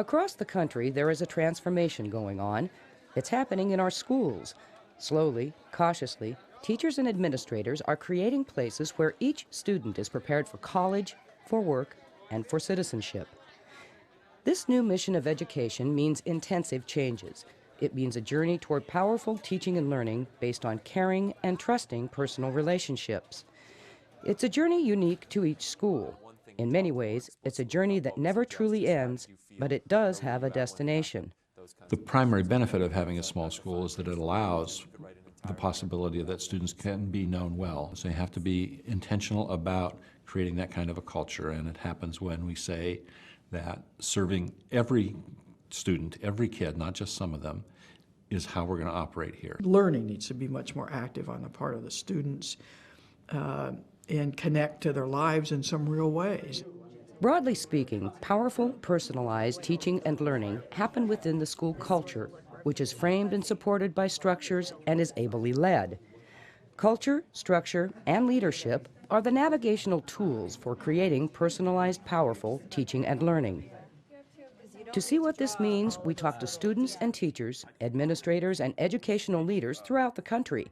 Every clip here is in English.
Across the country, there is a transformation going on. It's happening in our schools. Slowly, cautiously, teachers and administrators are creating places where each student is prepared for college, for work, and for citizenship. This new mission of education means intensive changes. It means a journey toward powerful teaching and learning based on caring and trusting personal relationships. It's a journey unique to each school. In many ways, it's a journey that never truly ends, but it does have a destination. The primary benefit of having a small school is that it allows the possibility that students can be known well. So you have to be intentional about creating that kind of a culture, and it happens when we say that serving every student, every kid, not just some of them, is how we're going to operate here. Learning needs to be much more active on the part of the students and connect to their lives in some real ways. Broadly speaking, powerful, personalized teaching and learning happen within the school culture, which is framed and supported by structures and is ably led. Culture, structure, and leadership are the navigational tools for creating personalized, powerful teaching and learning. To see what this means, we talk to students and teachers, administrators, and educational leaders throughout the country.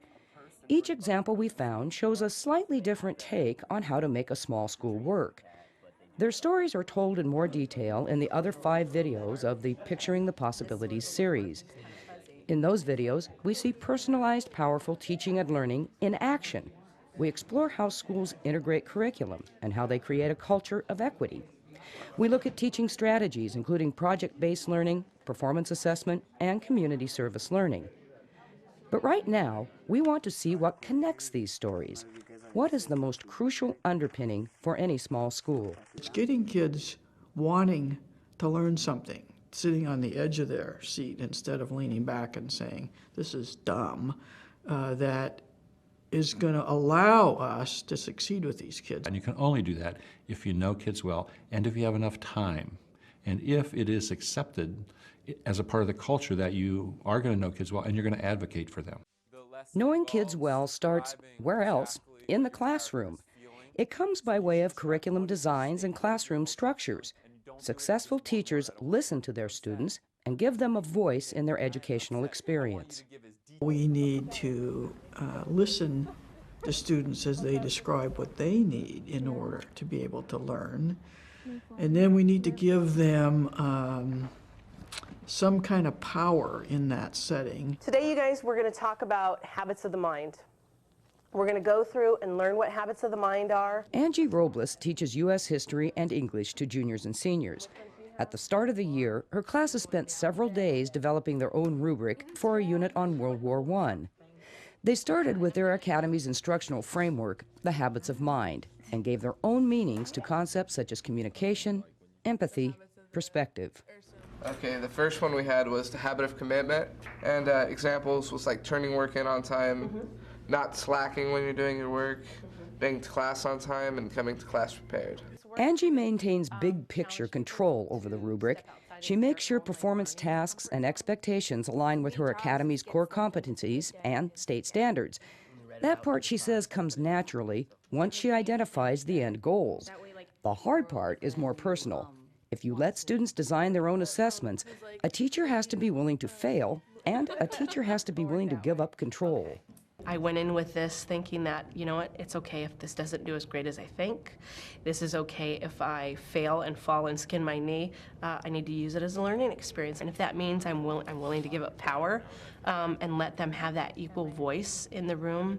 Each example we found shows a slightly different take on how to make a small school work. Their stories are told in more detail in the other 5 videos of the Picturing the Possibilities series. In those videos, we see personalized, powerful teaching and learning in action. We explore how schools integrate curriculum and how they create a culture of equity. We look at teaching strategies, including project-based learning, performance assessment, and community service learning. But right now, we want to see what connects these stories. What is the most crucial underpinning for any small school? It's getting kids wanting to learn something, sitting on the edge of their seat instead of leaning back and saying, this is dumb, that is going to allow us to succeed with these kids. And you can only do that if you know kids well and if you have enough time. And if it is accepted as a part of the culture that you are going to know kids well and you're going to advocate for them. Knowing kids well starts, where else? In the classroom. It comes by way of curriculum designs and classroom structures. Successful teachers listen to their students and give them a voice in their educational experience. We need to listen to students as they describe what they need in order to be able to learn. And then we need to give them some kind of power in that setting. Today, you guys, we're going to talk about habits of the mind. We're going to go through and learn what habits of the mind are. Angie Robles teaches U.S. history and English to juniors and seniors. At the start of the year, her classes spent several days developing their own rubric for a unit on World War I. They started with their academy's instructional framework, The Habits of Mind, and gave their own meanings to concepts such as communication, empathy, perspective. Okay, the first one we had was the habit of commitment, and examples was like turning work in on time, not slacking when you're doing your work, being to class on time, and coming to class prepared. Angie maintains big picture control over the rubric. She makes sure performance tasks and expectations align with her academy's core competencies and state standards. That part, she says, comes naturally once she identifies the end goals. The hard part is more personal. If you let students design their own assessments, a teacher has to be willing to fail, and a teacher has to be willing to give up control. I went in with this thinking that, you know what, it's okay if this doesn't do as great as I think. This is okay if I fail and fall and skin my knee. I need to use it as a learning experience. And if that means I'm willing to give up power and let them have that equal voice in the room,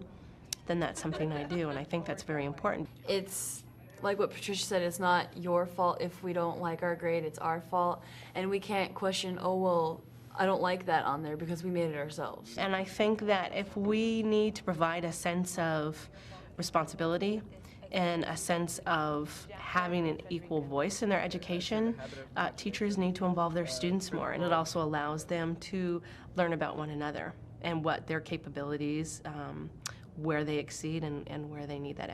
then that's something I do. And I think that's very important. It's like what Patricia said, it's not your fault if we don't like our grade, it's our fault. And we can't question, oh, well, I don't like that on there because we made it ourselves. And I think that if we need to provide a sense of responsibility and a sense of having an equal voice in their education, teachers need to involve their students more. And it also allows them to learn about one another and what their capabilities, where they exceed and where they need that